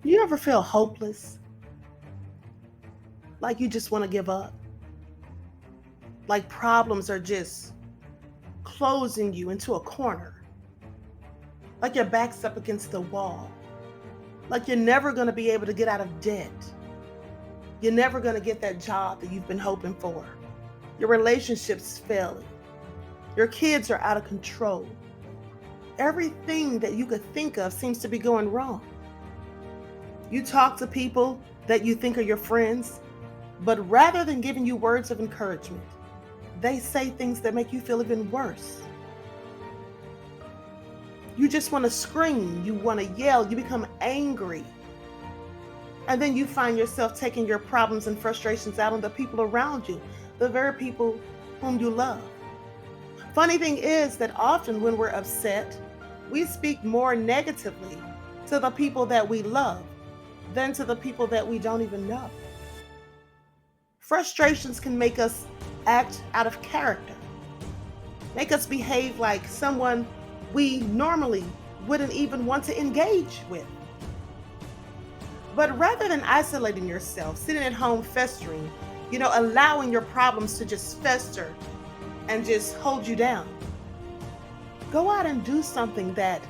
You ever feel hopeless? Like you just want to give up? Like problems are just closing you into a corner? Like your back's up against the wall? Like you're never going to be able to get out of debt? You're never going to get that job that you've been hoping for? Your relationship's failing? Your kids are out of control? Everything that you could think of seems to be going wrong. You talk to people that you think are your friends, but rather than giving you words of encouragement, they say things that make you feel even worse. You just want to scream, you want to yell, you become angry. And then you find yourself taking your problems and frustrations out on the people around you, the very people whom you love. Funny thing is that often when we're upset, we speak more negatively to the people that we love than to the people that we don't even know. Frustrations can make us act out of character, make us behave like someone we normally wouldn't even want to engage with. But rather than isolating yourself, sitting at home festering, allowing your problems to just fester and just hold you down, go out and do something that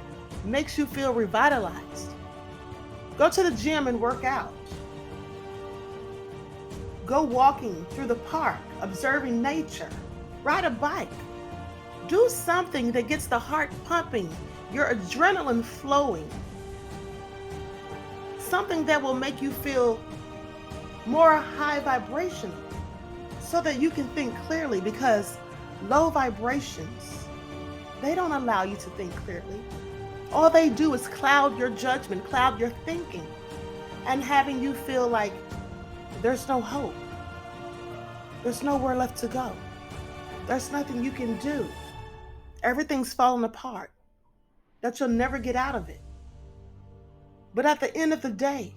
makes you feel revitalized. Go to the gym and work out. Go walking through the park, observing nature. Ride a bike. Do something that gets the heart pumping, your adrenaline flowing. Something that will make you feel more high vibrational so that you can think clearly, because low vibrations, they don't allow you to think clearly. All they do is cloud your judgment, cloud your thinking, and having you feel like there's no hope. There's nowhere left to go. There's nothing you can do. Everything's falling apart, that you'll never get out of it. But at the end of the day,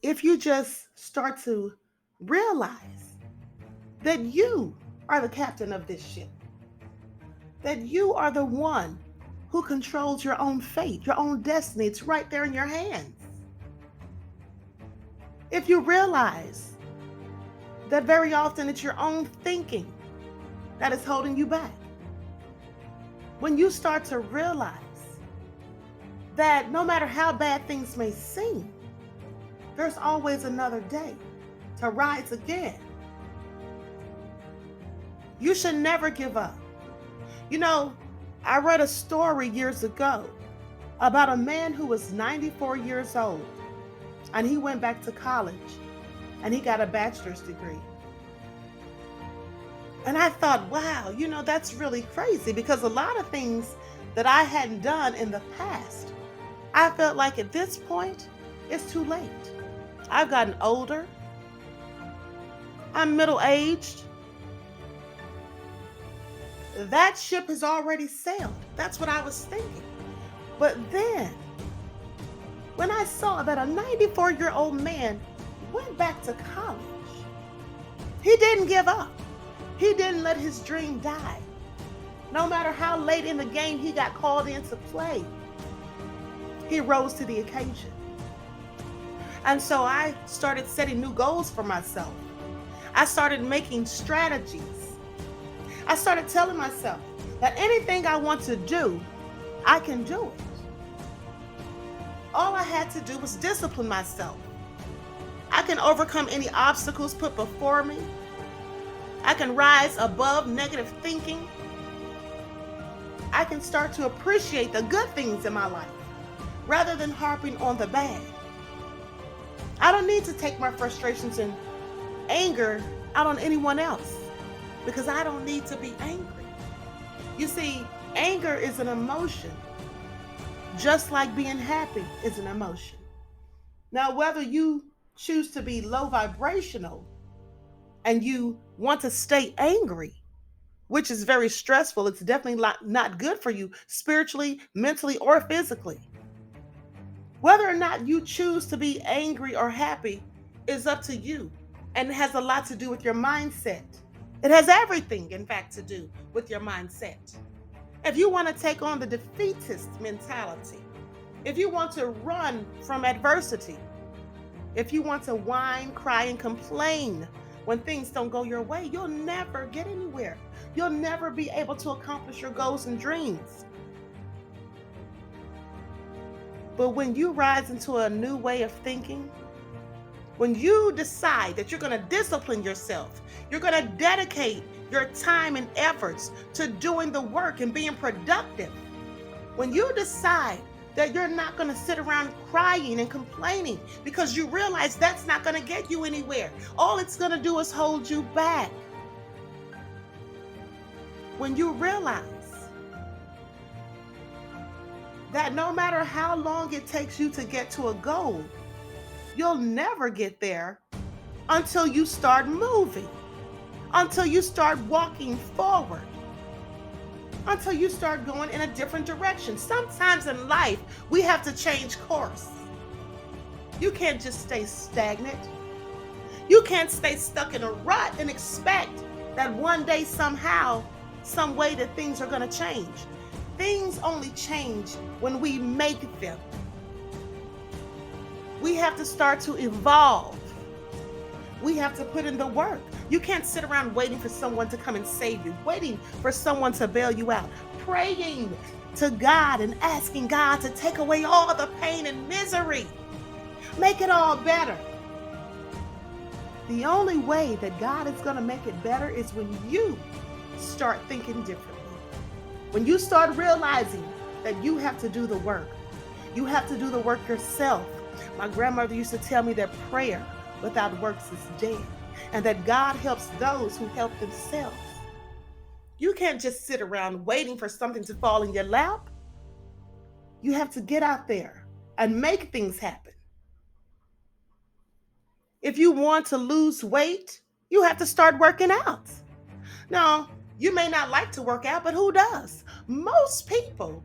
if you just start to realize that you are the captain of this ship, that you are the one who controls your own fate, your own destiny, it's right there in your hands. If you realize that very often it's your own thinking that is holding you back, when you start to realize that no matter how bad things may seem, there's always another day to rise again. You should never give up. I read a story years ago about a man who was 94 years old, and he went back to college and he got a bachelor's degree. And I thought, wow, that's really crazy, because a lot of things that I hadn't done in the past, I felt like at this point, it's too late. I've gotten older. I'm middle-aged. That ship has already sailed. That's what I was thinking. But then, when I saw that a 94-year-old man went back to college, he didn't give up. He didn't let his dream die. No matter how late in the game he got called in to play, he rose to the occasion. And so I started setting new goals for myself. I started making strategies. I started telling myself that anything I want to do, I can do it. All I had to do was discipline myself. I can overcome any obstacles put before me. I can rise above negative thinking. I can start to appreciate the good things in my life rather than harping on the bad. I don't need to take my frustrations and anger out on anyone else, because I don't need to be angry. You see, anger is an emotion, just like being happy is an emotion. Now, whether you choose to be low vibrational and you want to stay angry, which is very stressful, it's definitely not good for you spiritually, mentally, or physically. Whether or not you choose to be angry or happy is up to you, and it has a lot to do with your mindset. It has everything, in fact, to do with your mindset. If you want to take on the defeatist mentality, If you want to run from adversity, if you want to whine, cry, and complain when things don't go your way, you'll never get anywhere. You'll never be able to accomplish your goals and dreams. But when you rise into a new way of thinking, when you decide that you're going to discipline yourself, you're going to dedicate your time and efforts to doing the work and being productive. When you decide that you're not going to sit around crying and complaining because you realize that's not going to get you anywhere. All it's going to do is hold you back. When you realize that no matter how long it takes you to get to a goal, you'll never get there until you start moving, until you start walking forward, until you start going in a different direction. Sometimes in life, we have to change course. You can't just stay stagnant. You can't stay stuck in a rut and expect that one day somehow, some way that things are going to change. Things only change when we make them. We have to start to evolve. We have to put in the work. You can't sit around waiting for someone to come and save you, waiting for someone to bail you out, praying to God and asking God to take away all the pain and misery, make it all better. The only way that God is going to make it better is when you start thinking differently. When you start realizing that you have to do the work. You have to do the work yourself. My grandmother used to tell me that prayer without works is dead, and that God helps those who help themselves. You can't just sit around waiting for something to fall in your lap. You have to get out there and make things happen. If you want to lose weight, you have to start working out. Now, you may not like to work out, but who does? Most people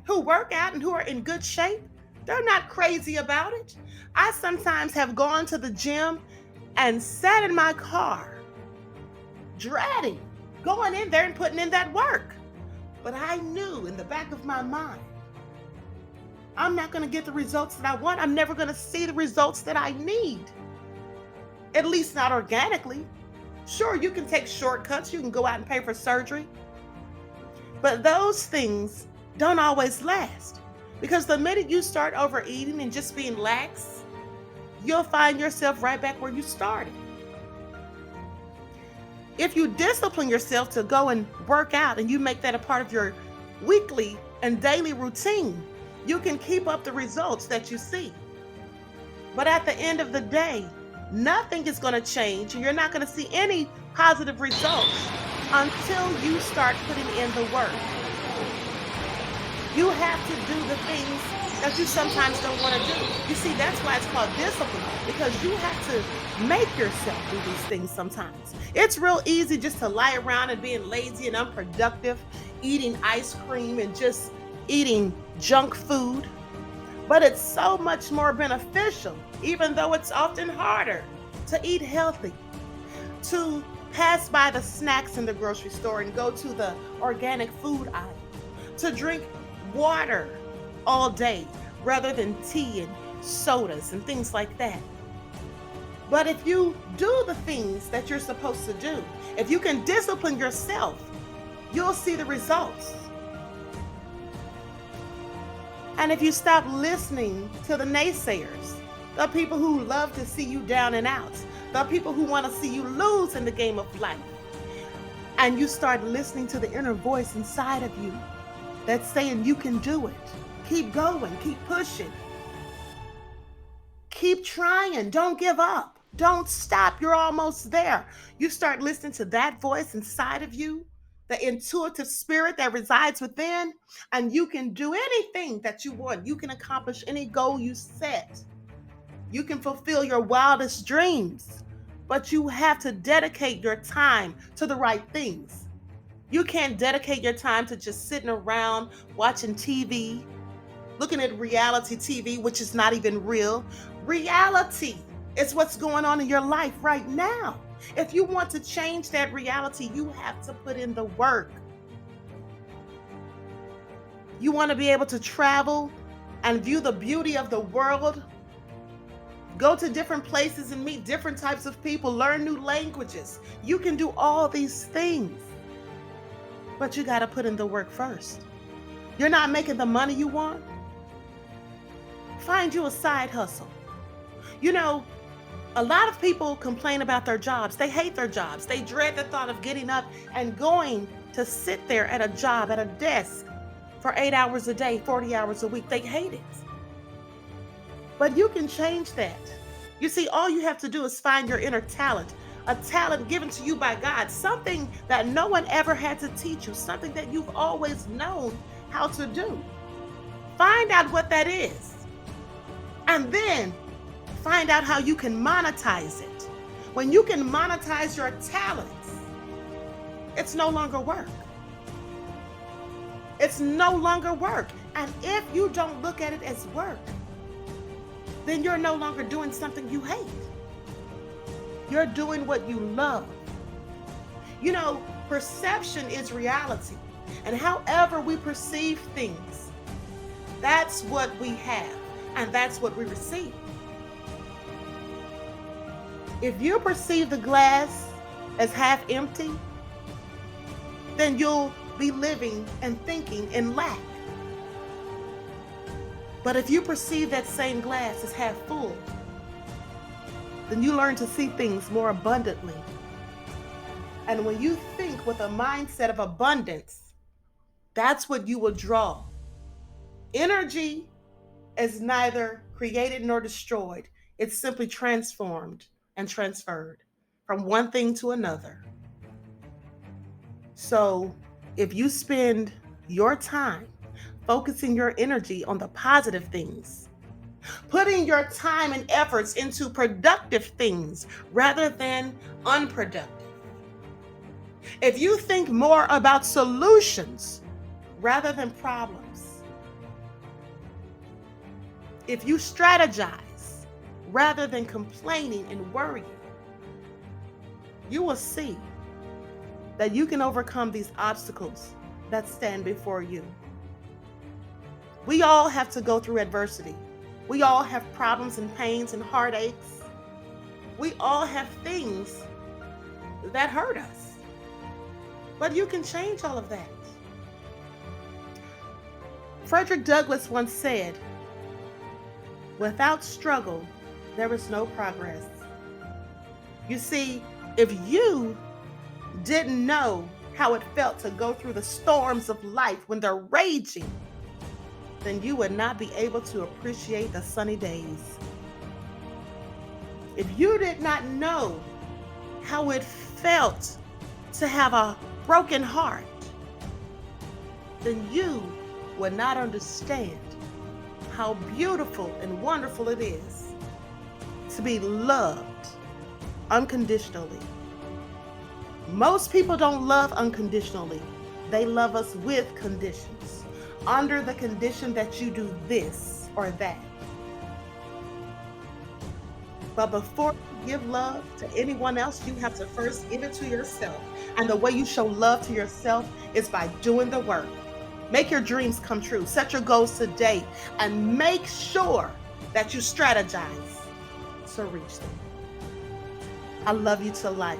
who work out and who are in good shape, they're not crazy about it. I sometimes have gone to the gym and sat in my car, dreading going in there and putting in that work. But I knew in the back of my mind, I'm not going to get the results that I want. I'm never going to see the results that I need. At least not organically. Sure, you can take shortcuts. You can go out and pay for surgery. But those things don't always last. Because the minute you start overeating and just being lax, you'll find yourself right back where you started. If you discipline yourself to go and work out and you make that a part of your weekly and daily routine, you can keep up the results that you see. But at the end of the day, nothing is going to change and you're not going to see any positive results until you start putting in the work. You have to do the things that you sometimes don't want to do. You see, that's why it's called discipline, because you have to make yourself do these things sometimes. It's real easy just to lie around and being lazy and unproductive, eating ice cream and just eating junk food. But it's so much more beneficial, even though it's often harder, to eat healthy, to pass by the snacks in the grocery store and go to the organic food aisle, to drink water all day rather than tea and sodas and things like that. But if you do the things that you're supposed to do, if you can discipline yourself, you'll see the results. And if you stop listening to the naysayers, the people who love to see you down and out, the people who want to see you lose in the game of life, and you start listening to the inner voice inside of you that's saying you can do it. Keep going, keep pushing. Keep trying, don't give up. Don't stop, you're almost there. You start listening to that voice inside of you, the intuitive spirit that resides within, and you can do anything that you want. You can accomplish any goal you set. You can fulfill your wildest dreams, but you have to dedicate your time to the right things. You can't dedicate your time to just sitting around watching TV, looking at reality TV, which is not even real. Reality is what's going on in your life right now. If you want to change that reality, you have to put in the work. You want to be able to travel and view the beauty of the world. Go to different places and meet different types of people, learn new languages. You can do all these things, but you got to put in the work first. You're not making the money you want? Find you a side hustle. You know, a lot of people complain about their jobs. They hate their jobs. They dread the thought of getting up and going to sit there at a job, at a desk for 8 hours a day, 40 hours a week. They hate it. But you can change that. You see, all you have to do is find your inner talent, a talent given to you by God, something that no one ever had to teach you, something that you've always known how to do. Find out what that is, and then find out how you can monetize it. When you can monetize your talents, it's no longer work. It's no longer work. And if you don't look at it as work, then you're no longer doing something you hate. You're doing what you love. You know, perception is reality. And however we perceive things, that's what we have, and that's what we receive. If you perceive the glass as half empty, then you'll be living and thinking in lack. But if you perceive that same glass as half full, then you learn to see things more abundantly. And when you think with a mindset of abundance, that's what you will draw. Energy is neither created nor destroyed. It's simply transformed and transferred from one thing to another. So if you spend your time focusing your energy on the positive things, putting your time and efforts into productive things rather than unproductive, if you think more about solutions rather than problems, if you strategize rather than complaining and worrying, you will see that you can overcome these obstacles that stand before you. We all have to go through adversity. We all have problems and pains and heartaches. We all have things that hurt us. But you can change all of that. Frederick Douglass once said, "Without struggle, there is no progress." You see, if you didn't know how it felt to go through the storms of life when they're raging, then you would not be able to appreciate the sunny days. If you did not know how it felt to have a broken heart, then you would not understand how beautiful and wonderful it is to be loved unconditionally. Most people don't love unconditionally. They love us with conditions. Under the condition that you do this or that. But before you give love to anyone else, you have to first give it to yourself. And the way you show love to yourself is by doing the work. Make your dreams come true. Set your goals today and make sure that you strategize to reach them. I love you to life.